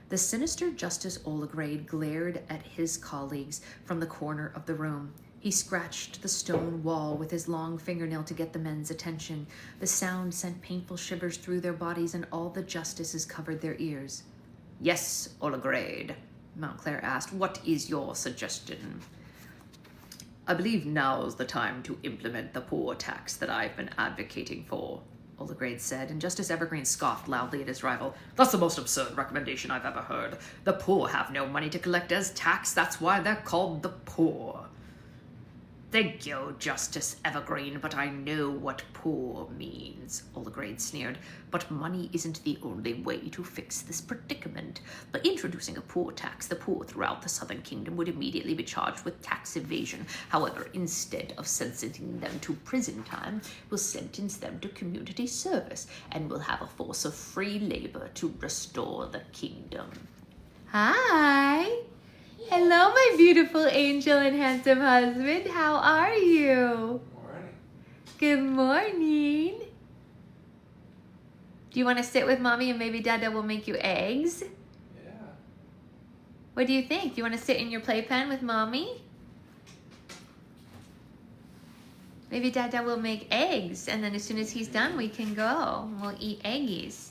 The sinister Justice Olagrade glared at his colleagues from the corner of the room. He scratched the stone wall with his long fingernail to get the men's attention. The sound sent painful shivers through their bodies, and all the justices covered their ears. Yes, Olagrade, Montclair asked. What is your suggestion? I believe now's the time to implement the poor tax that I've been advocating for, Olagrade said, and Justice Evergreen scoffed loudly at his rival. That's the most absurd recommendation I've ever heard. The poor have no money to collect as tax. That's why they're called the poor. Thank you, Justice Evergreen, but I know what poor means, Olagrade sneered. But money isn't the only way to fix this predicament. By introducing a poor tax, the poor throughout the Southern Kingdom would immediately be charged with tax evasion. However, instead of sentencing them to prison time, we'll sentence them to community service, and we'll have a force of free labor to restore the kingdom. Hi. Hello, my beautiful angel and handsome husband. How are you? Morning. Good morning. Do you want to sit with mommy and maybe Dada will make you eggs? Yeah. What do you think? Do you want to sit in your playpen with mommy? Maybe Dada will make eggs, and then as soon as he's done, we can go. We'll eat eggies.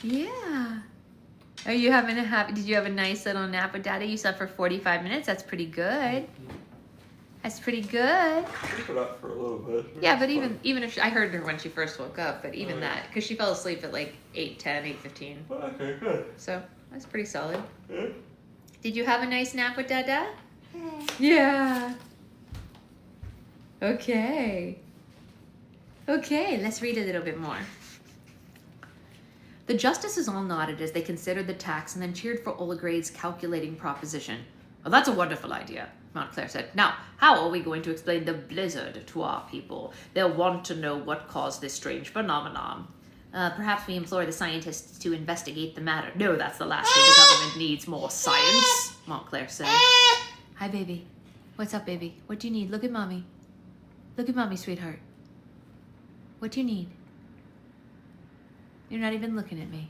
Yeah. Are you having did you have a nice little nap with Daddy? You slept for 45 minutes. That's pretty good. That's pretty good. Keep it up for a little bit. Yeah, but even if I heard her when she first woke up, but even that, because she fell asleep at like 8:10, 8:15. Okay, good. So that's pretty solid. Yeah. Did you have a nice nap with Dada? Yeah. Okay. Okay, let's read a little bit more. The justices all nodded as they considered the tax and then cheered for Olagrade's calculating proposition. Well, that's a wonderful idea, Montclair said. Now, how are we going to explain the blizzard to our people? They'll want to know what caused this strange phenomenon. Perhaps we implore the scientists to investigate the matter. No, that's the last thing. The government needs more science, Montclair said. Hi, baby. What's up, baby? What do you need? Look at mommy. Look at mommy, sweetheart. What do you need? You're not even looking at me.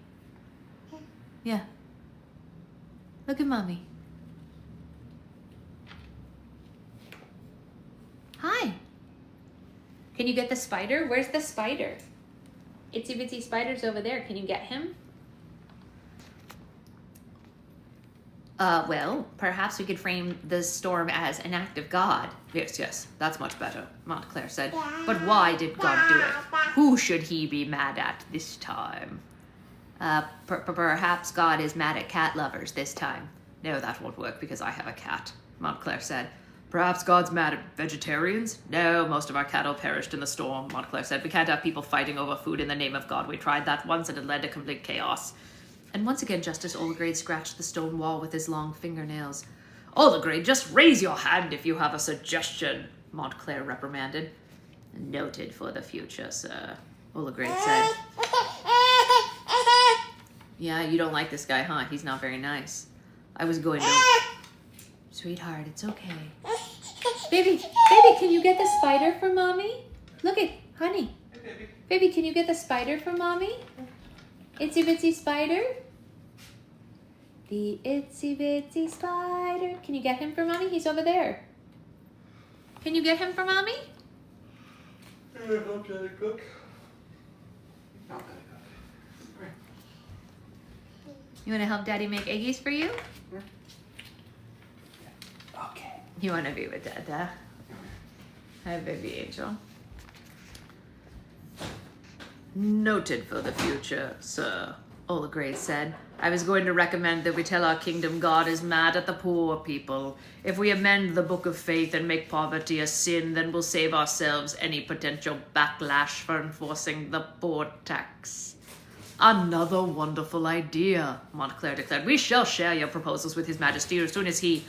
Yeah. Look at mommy. Hi. Can you get the spider? Where's the spider? Itsy bitsy spider's over there. Can you get him? Well, perhaps we could frame the storm as an act of God. Yes, that's much better, Montclair said. But why did God do it? Who should he be mad at this time? Perhaps God is mad at cat lovers this time. No, that won't work because I have a cat, Montclair said. Perhaps God's mad at vegetarians? No, most of our cattle perished in the storm, Montclair said. We can't have people fighting over food in the name of God. We tried that once and it led to complete chaos. And once again, Justice Olagrade scratched the stone wall with his long fingernails. Olagrade, just raise your hand if you have a suggestion, Montclair reprimanded. Noted for the future, sir. Olagrade said. Yeah, you don't like this guy, huh? He's not very nice. I was going to... Sweetheart, it's okay. Baby, can you get the spider for mommy? Look at, honey. Baby, can you get the spider for mommy? Itsy bitsy spider? The itsy bitsy spider. Can you get him for mommy? He's over there. Can you get him for mommy? Yeah, help Daddy cook. Help Daddy cook. You want to help Daddy make eggies for you? Okay. You want to be with Dada? Hi, baby angel. Noted for the future, sir, Olagrade said. I was going to recommend that we tell our kingdom God is mad at the poor people. If we amend the Book of Faith and make poverty a sin, then we'll save ourselves any potential backlash for enforcing the poor tax. Another wonderful idea, Montclair declared. We shall share your proposals with His Majesty as soon as he...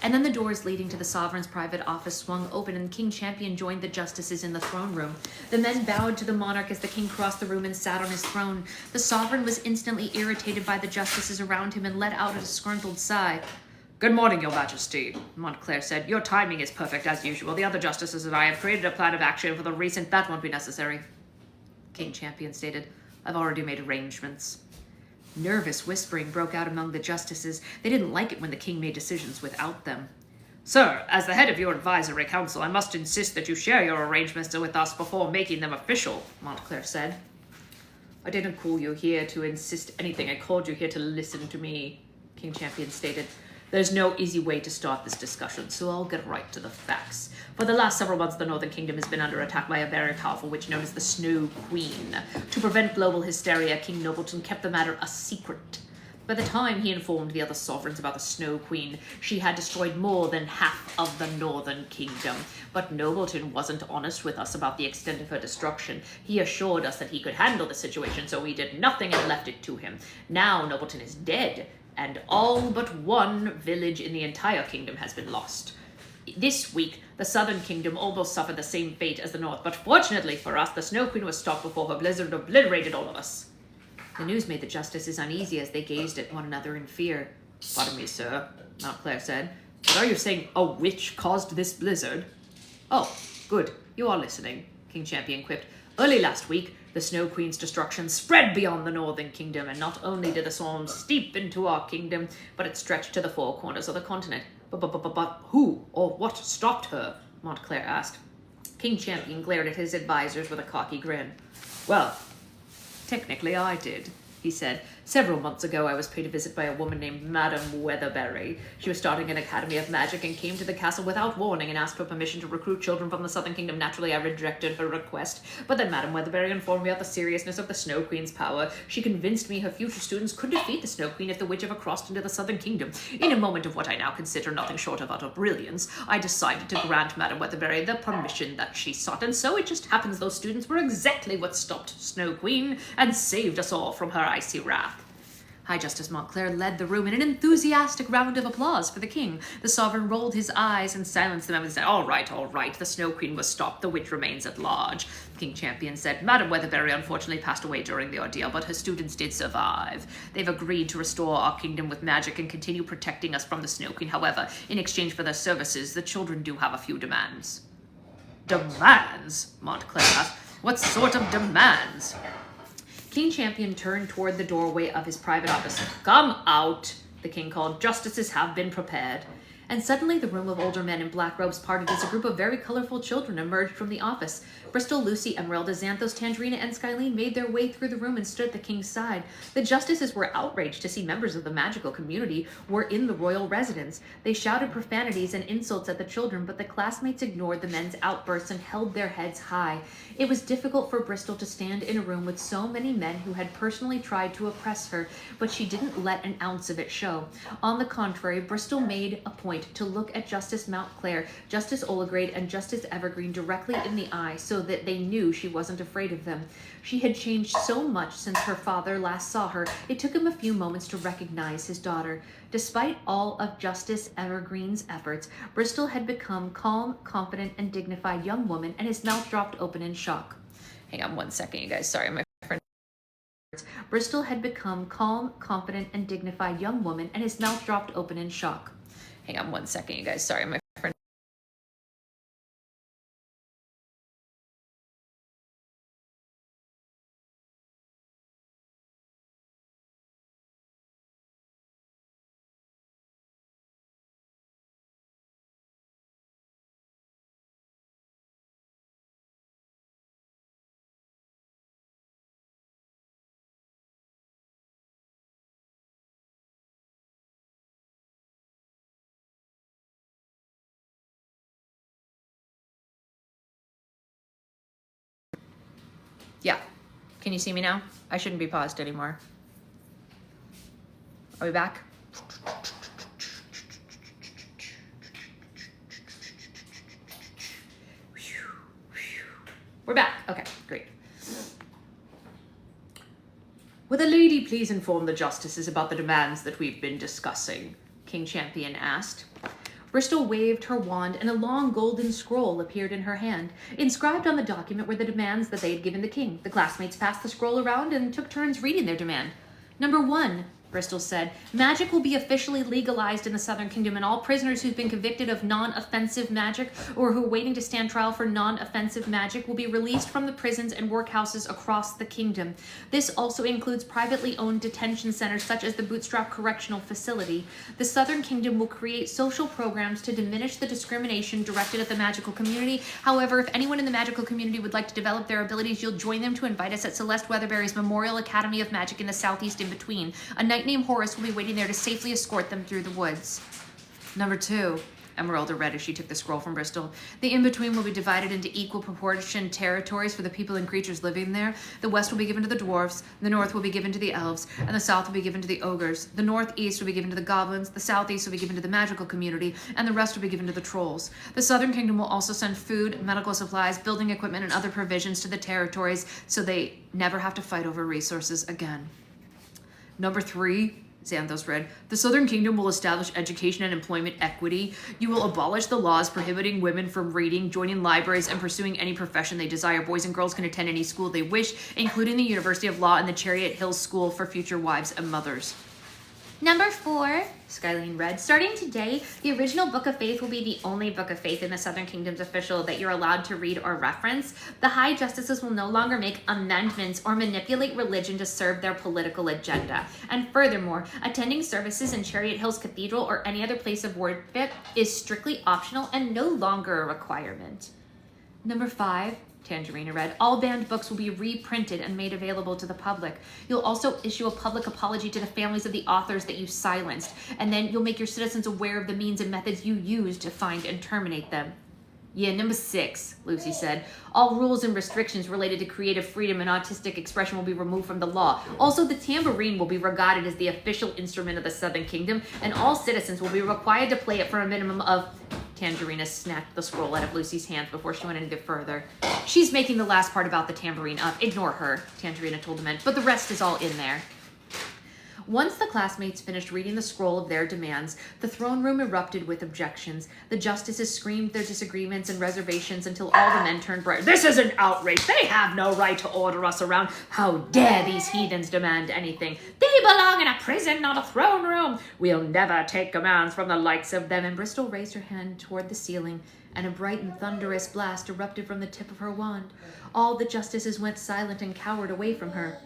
And then the doors leading to the sovereign's private office swung open, and King Champion joined the justices in the throne room. The men bowed to the monarch as the king crossed the room and sat on his throne. The sovereign was instantly irritated by the justices around him and let out a disgruntled sigh. Good morning, Your Majesty, Montclair said. Your timing is perfect as usual. The other justices and I have created a plan of action for the recent... That won't be necessary, King Champion stated. I've already made arrangements. Nervous whispering broke out among the justices. They didn't like it when the king made decisions without them. Sir, as the head of your advisory council, I must insist that you share your arrangements with us before making them official, Montclair said. I didn't call you here to insist anything. I called you here to listen to me, King Champion stated. There's no easy way to start this discussion, so I'll get right to the facts. For the last several months, the Northern Kingdom has been under attack by a very powerful witch known as the Snow Queen. To prevent global hysteria, King Nobleton kept the matter a secret. By the time he informed the other sovereigns about the Snow Queen, she had destroyed more than half of the Northern Kingdom. But Nobleton wasn't honest with us about the extent of her destruction. He assured us that he could handle the situation, so we did nothing and left it to him. Now Nobleton is dead, and all but one village in the entire kingdom has been lost. This week, the Southern Kingdom almost suffered the same fate as the North, but fortunately for us, the Snow Queen was stopped before her blizzard obliterated all of us. The news made the justices uneasy as they gazed at one another in fear. Pardon me, sir, Montclair said, but are you saying a witch caused this blizzard? Oh, good. You are listening, King Champion quipped. Early last week, the Snow Queen's destruction spread beyond the Northern Kingdom, and not only did the storm steep into our kingdom, but it stretched to the four corners of the continent. But who or what stopped her? Montclair asked. King Champion glared at his advisors with a cocky grin. Well, technically I did, he said. Several months ago, I was paid a visit by a woman named Madame Weatherbury. She was starting an academy of magic and came to the castle without warning and asked for permission to recruit children from the Southern Kingdom. Naturally, I rejected her request, but then Madame Weatherbury informed me of the seriousness of the Snow Queen's power. She convinced me her future students could defeat the Snow Queen if the witch ever crossed into the Southern Kingdom. In a moment of what I now consider nothing short of utter brilliance, I decided to grant Madame Weatherbury the permission that she sought, and so it just happens those students were exactly what stopped Snow Queen and saved us all from her icy wrath. High Justice Montclair led the room in an enthusiastic round of applause for the king. The sovereign rolled his eyes and silenced them and said, all right, the Snow Queen was stopped, the witch remains at large. King Champion said, Madame Weatherbury unfortunately passed away during the ordeal, but her students did survive. They've agreed to restore our kingdom with magic and continue protecting us from the Snow Queen. However, in exchange for their services, the children do have a few demands. Demands? Montclair asked. What sort of demands? King Champion turned toward the doorway of his private office. Come out, the king called. Justices have been prepared. And suddenly the room of older men in black robes parted as a group of very colorful children emerged from the office. Bristol, Lucy, Emeralda, Xanthos, Tangerina, and Skylene made their way through the room and stood at the king's side. The justices were outraged to see members of the magical community were in the royal residence. They shouted profanities and insults at the children, but the classmates ignored the men's outbursts and held their heads high. It was difficult for Bristol to stand in a room with so many men who had personally tried to oppress her, but she didn't let an ounce of it show. On the contrary, Bristol made a point to look at Justice Montclair, Justice Olagrade, and Justice Evergreen directly in the eye so that they knew she wasn't afraid of them. She had changed so much since her father last saw her, it took him a few moments to recognize his daughter. Despite all of Justice Evergreen's efforts, Bristol had become calm, confident, and dignified young woman, and his mouth dropped open in shock. Hang on one second, you guys. Sorry, my friend. Bristol had become calm, confident, and dignified young woman, and his mouth dropped open in shock. Hang on one second, you guys. Sorry, my friend. Yeah. Can you see me now? I shouldn't be paused anymore. Are we back? We're back. Okay, great. Will the lady please inform the justices about the demands that we've been discussing? King Champion asked. Bristol waved her wand, and a long golden scroll appeared in her hand. Inscribed on the document were the demands that they had given the king. The classmates passed the scroll around and took turns reading their demand. Number 1, Bristol said. Magic will be officially legalized in the Southern Kingdom, and all prisoners who've been convicted of non-offensive magic or who are waiting to stand trial for non-offensive magic will be released from the prisons and workhouses across the kingdom. This also includes privately owned detention centers such as the Bootstrap Correctional Facility. The Southern Kingdom will create social programs to diminish the discrimination directed at the magical community. However, if anyone in the magical community would like to develop their abilities, you'll join them to invite us at Celeste Weatherbury's Memorial Academy of Magic in the southeast in between. A knight named Horace will be waiting there to safely escort them through the woods. Number 2. Emeralda read as she took the scroll from Bristol. The in-between will be divided into equal proportion territories for the people and creatures living there. The west will be given to the dwarves, the north will be given to the elves, and the south will be given to the ogres. The northeast will be given to the goblins, the southeast will be given to the magical community, and the rest will be given to the trolls. The Southern Kingdom will also send food, medical supplies, building equipment, and other provisions to the territories so they never have to fight over resources again. Number 3. Xanthos read, the Southern Kingdom will establish education and employment equity. You will abolish the laws prohibiting women from reading, joining libraries, and pursuing any profession they desire. Boys and girls can attend any school they wish, including the University of Law and the Chariot Hills School for future wives and mothers. Number 4, Skylene read, starting today, the original Book of Faith will be the only Book of Faith in the Southern Kingdom's official that you're allowed to read or reference. The High Justices will no longer make amendments or manipulate religion to serve their political agenda. And furthermore, attending services in Chariot Hills Cathedral or any other place of worship is strictly optional and no longer a requirement. Number 5, Tangerina read, all banned books will be reprinted and made available to the public. You'll also issue a public apology to the families of the authors that you silenced, and then you'll make your citizens aware of the means and methods you used to find and terminate them. Yeah, number 6, Lucy said. All rules and restrictions related to creative freedom and artistic expression will be removed from the law. Also, the tambourine will be regarded as the official instrument of the Southern Kingdom, and all citizens will be required to play it for a minimum of... Tangerina snatched the scroll out of Lucy's hands before she went any further. She's making the last part about the tambourine up. Ignore her, Tangerina told the men, but the rest is all in there. Once the classmates finished reading the scroll of their demands, the throne room erupted with objections. The justices screamed their disagreements and reservations until all the men turned bright. This is an outrage. They have no right to order us around. How dare these heathens demand anything? They belong in a prison, not a throne room. We'll never take commands from the likes of them. And Bristol raised her hand toward the ceiling, and a bright and thunderous blast erupted from the tip of her wand. All the justices went silent and cowered away from her.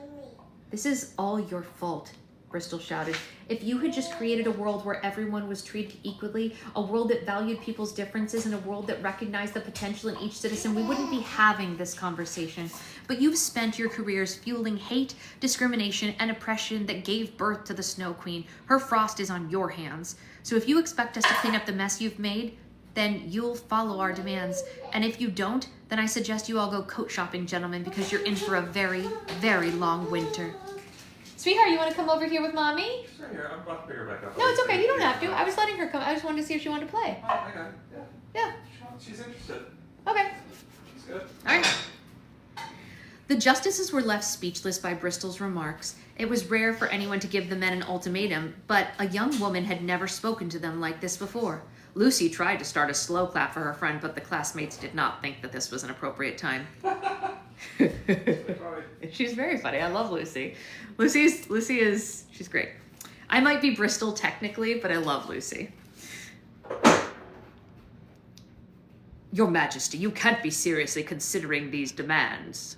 This is all your fault, Bristol shouted. If you had just created a world where everyone was treated equally, a world that valued people's differences, and a world that recognized the potential in each citizen, we wouldn't be having this conversation. But you've spent your careers fueling hate, discrimination, and oppression that gave birth to the Snow Queen. Her frost is on your hands. So if you expect us to clean up the mess you've made, then you'll follow our demands. And if you don't, then I suggest you all go coat shopping, gentlemen, because you're in for a very, very long winter. Sweetheart, you want to come over here with Mommy? Sure, here. I'm about to pick her back up. No, it's okay. You don't have to. I was letting her come. I just wanted to see if she wanted to play. Oh, I got it. Yeah. She's interested. Okay. She's good. All right. The justices were left speechless by Bristol's remarks. It was rare for anyone to give the men an ultimatum, but a young woman had never spoken to them like this before. Lucy tried to start a slow clap for her friend, but the classmates did not think that this was an appropriate time. She's very funny. I love Lucy. She's great. I might be Bristol technically, but I love Lucy. Your Majesty, you can't be seriously considering these demands.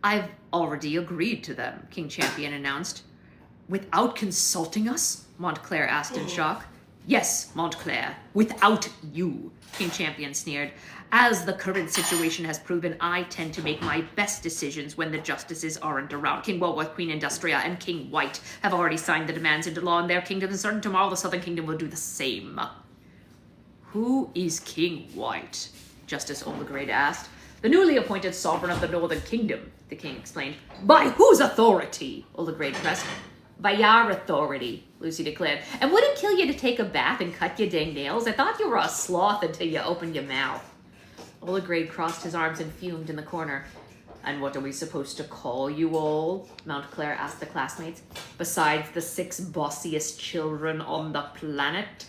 I've already agreed to them, King Champion announced. Without consulting us? Montclair asked in shock. Yes, Montclair, without you, King Champion sneered. As the current situation has proven, I tend to make my best decisions when the justices aren't around. King Walworth, Queen Industria, and King White have already signed the demands into law in their kingdom, and starting tomorrow the Southern Kingdom will do the same. Who is King White? Justice Oldegrade asked. The newly appointed sovereign of the Northern Kingdom, the king explained. By whose authority? Oldegrade pressed. By your authority, Lucy declared. And would it kill you to take a bath and cut your dang nails? I thought you were a sloth until you opened your mouth. Oldegrade crossed his arms and fumed in the corner. And what are we supposed to call you all? Montclair asked the classmates. Besides the 6 bossiest children on the planet?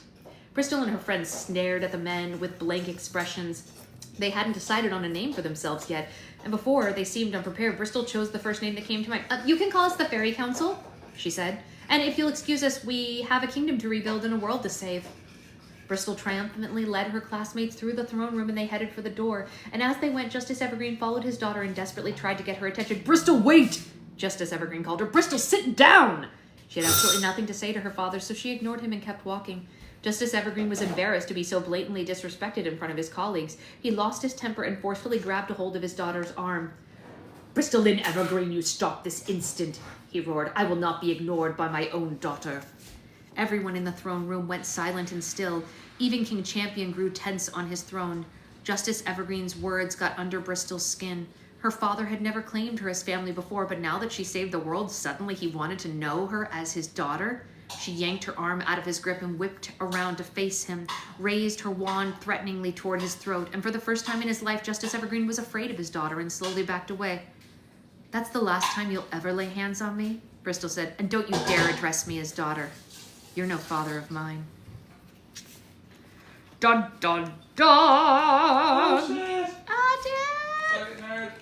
Bristol and her friends stared at the men with blank expressions. They hadn't decided on a name for themselves yet, And before they seemed unprepared, Bristol chose the first name that came to mind. You can call us the Fairy Council, she said. And if you'll excuse us, we have a kingdom to rebuild and a world to save. Bristol triumphantly led her classmates through the throne room and they headed for the door. And as they went, Justice Evergreen followed his daughter and desperately tried to get her attention. Bristol, wait! Justice Evergreen called her. Bristol, sit down! She had absolutely nothing to say to her father, so she ignored him and kept walking. Justice Evergreen was embarrassed to be so blatantly disrespected in front of his colleagues. He lost his temper and forcefully grabbed a hold of his daughter's arm. Bristol Lynn Evergreen, you stop this instant, he roared. I will not be ignored by my own daughter. Everyone in the throne room went silent and still. Even King Champion grew tense on his throne. Justice Evergreen's words got under Bristol's skin. Her father had never claimed her as family before, but now that she saved the world, suddenly he wanted to know her as his daughter. She yanked her arm out of his grip and whipped around to face him, raised her wand threateningly toward his throat, and for the first time in his life, Justice Evergreen was afraid of his daughter and slowly backed away. That's the last time you'll ever lay hands on me, Bristol said, and don't you dare address me as daughter. You're no father of mine. Dun, dun, dun! Oh, shit! Second nerd.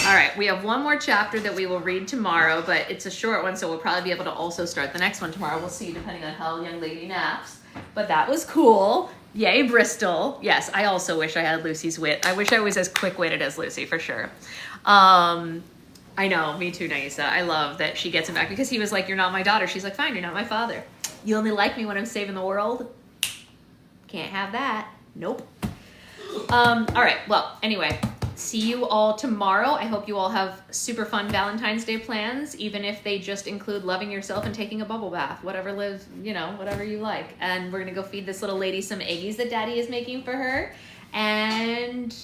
All right, we have one more chapter that we will read tomorrow, but it's a short one, so we'll probably be able to also start the next one tomorrow. We'll see, depending on how young lady naps. But that was cool. Yay, Bristol. Yes, I also wish I had Lucy's wit. I wish I was as quick-witted as Lucy, for sure. I know, me too, Naisa. I love that she gets him back because he was like, you're not my daughter. She's like, fine, you're not my father. You only like me when I'm saving the world. Can't have that. Nope. All right, well, anyway, see you all tomorrow. I hope you all have super fun Valentine's Day plans, even if they just include loving yourself and taking a bubble bath, whatever lives, you know, whatever you like. And we're gonna go feed this little lady some eggies that Daddy is making for her. And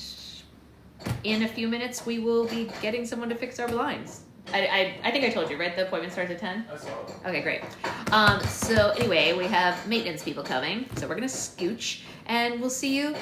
in a few minutes, we will be getting someone to fix our blinds. I think I told you, right? The appointment starts at 10? I saw it. Okay, great. So anyway, we have maintenance people coming, so we're gonna scooch, and we'll see you